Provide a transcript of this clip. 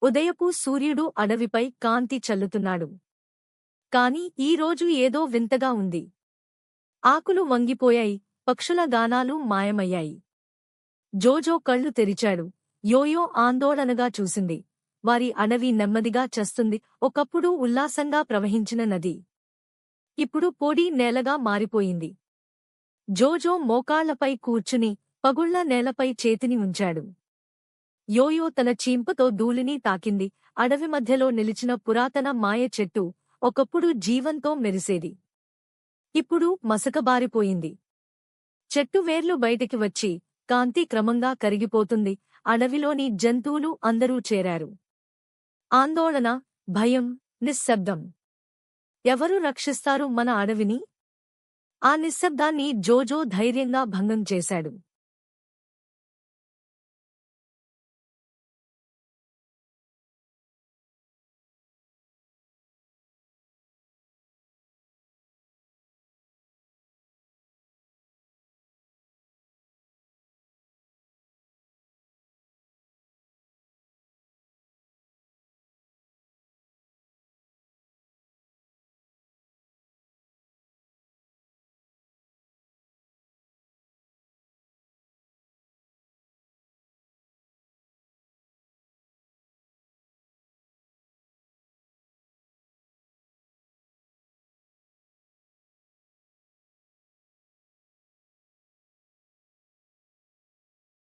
ఉదయపు సూర్యుడు అడవిపై కాంతి చల్లుతున్నాడు. కాని ఈరోజు ఏదో వింతగా ఉంది. ఆకులు వంగిపోయాయి, పక్షుల గానాలు మాయమయ్యాయి. జోజో కళ్ళు తెరిచాడు. యోయో ఆందోళనగా చూసింది. వారి అడవి నెమ్మదిగా చస్తుంది. ఒకప్పుడు ఉల్లాసంగా ప్రవహించిన నది ఇప్పుడు పొడి నేలగా మారిపోయింది. జోజో మోకాళ్లపై కూర్చుని పగుళ్ల నేలపై చేతిని ఉంచాడు. యోయో తన చీంపుతో ధూళిని తాకింది. అడవి మధ్యలో నిలిచిన పురాతన మాయ చెట్టు ఒకప్పుడు జీవంతో మెరిసేది. ఇప్పుడు మసకబారిపోయింది. చెట్టు వేర్లు బయటికి వచ్చి కాంతి క్రమంగా కరిగిపోతుంది. అడవిలోని జంతువులు అందరూ చేరారు. ఆందోళన, భయం, నిశ్శబ్దం. ఎవరు రక్షిస్తారు మన అడవిని? ఆ నిశ్శబ్దాన్ని జోజో ధైర్యంగా భంగం చేశాడు.